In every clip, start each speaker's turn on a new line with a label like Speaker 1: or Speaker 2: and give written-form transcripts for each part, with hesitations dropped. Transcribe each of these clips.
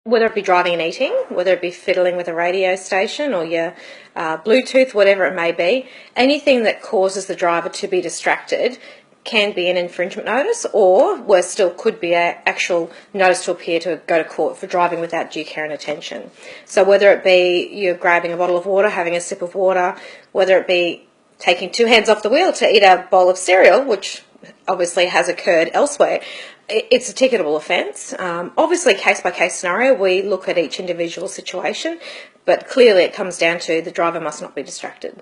Speaker 1: whether it be driving and eating, whether it be fiddling with a radio station or your Bluetooth, whatever it may be, anything that causes the driver to be distracted can be an infringement notice, or worse still, could be an actual notice to appear to go to court for driving without due care and attention. So whether it be you're grabbing a bottle of water, having a sip of water, whether it be taking two hands off the wheel to eat a bowl of cereal, which obviously has occurred elsewhere, it's a ticketable offence. Obviously, case-by-case scenario, we look at each individual situation, but clearly it comes down to the driver must not be distracted.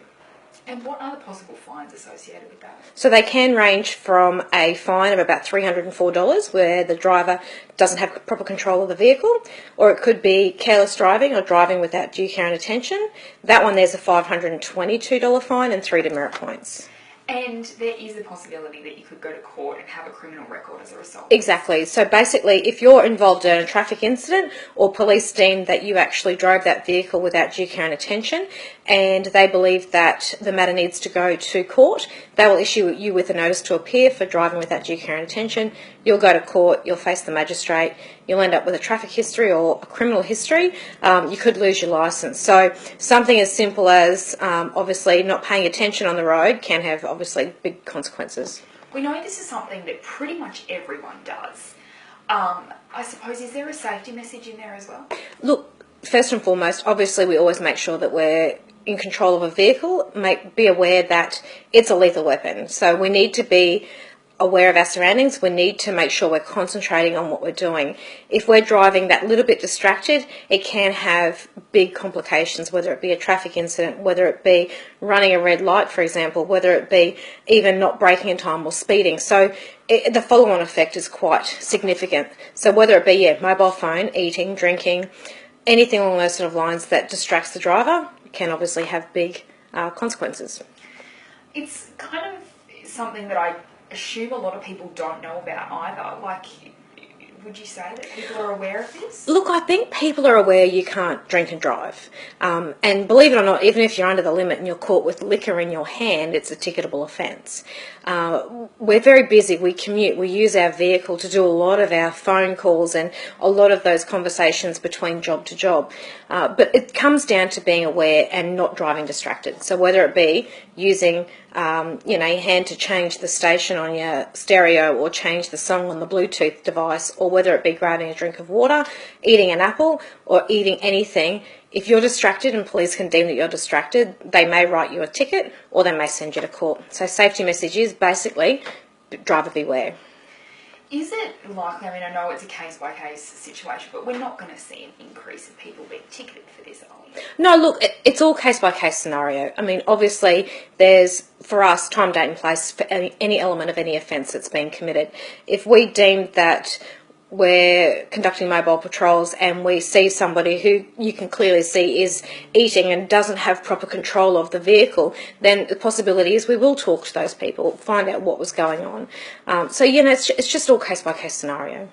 Speaker 2: And what are the possible fines associated with that?
Speaker 1: So they can range from a fine of about $304 where the driver doesn't have proper control of the vehicle, or it could be careless driving or driving without due care and attention. That one, there's a $522 fine and 3 demerit points.
Speaker 2: And there is a possibility that you could go to court and have a criminal record as a result.
Speaker 1: Exactly. So basically, if you're involved in a traffic incident or police deem that you actually drove that vehicle without due care and attention, and they believe that the matter needs to go to court, they will issue you with a notice to appear for driving without due care and attention. You'll go to court, you'll face the magistrate, you'll end up with a traffic history or a criminal history. You could lose your licence. So something as simple as obviously not paying attention on the road can have obviously big consequences.
Speaker 2: We know this is something that pretty much everyone does. I suppose, is there a safety message in there as well?
Speaker 1: Look, first and foremost, obviously we always make sure that we're in control of a vehicle. Be aware that it's a lethal weapon. So we need to be aware of our surroundings. We need to make sure we're concentrating on what we're doing. If we're driving that little bit distracted, it can have big complications, whether it be a traffic incident, whether it be running a red light, for example, whether it be even not braking in time or speeding. So the follow-on effect is quite significant. So whether it be mobile phone, eating, drinking, anything along those sort of lines that distracts the driver can obviously have big consequences.
Speaker 2: It's kind of something that I assume a lot of people don't know about either. Like, would you say that people are aware of this? Look,
Speaker 1: I think people are aware you can't drink and drive. And believe it or not, even if you're under the limit and you're caught with liquor in your hand, it's a ticketable offence. We're very busy. We commute. We use our vehicle to do a lot of our phone calls and a lot of those conversations between job to job. But it comes down to being aware and not driving distracted. So whether it be using your hand to change the station on your stereo or change the song on the Bluetooth device, or whether it be grabbing a drink of water, eating an apple, or eating anything, if you're distracted and police can deem that you're distracted, they may write you a ticket or they may send you to court. So safety message is basically driver beware.
Speaker 2: Is it likely, I know it's a case-by-case situation, but we're not going to see an increase of people being ticketed for this, are we?
Speaker 1: No, look, it's all case-by-case scenario. Obviously, there's, for us, time, date and place for any element of any offence that's been committed. If we deem that we're conducting mobile patrols and we see somebody who you can clearly see is eating and doesn't have proper control of the vehicle, then the possibility is we will talk to those people, find out what was going on. So, it's just all case-by-case scenario.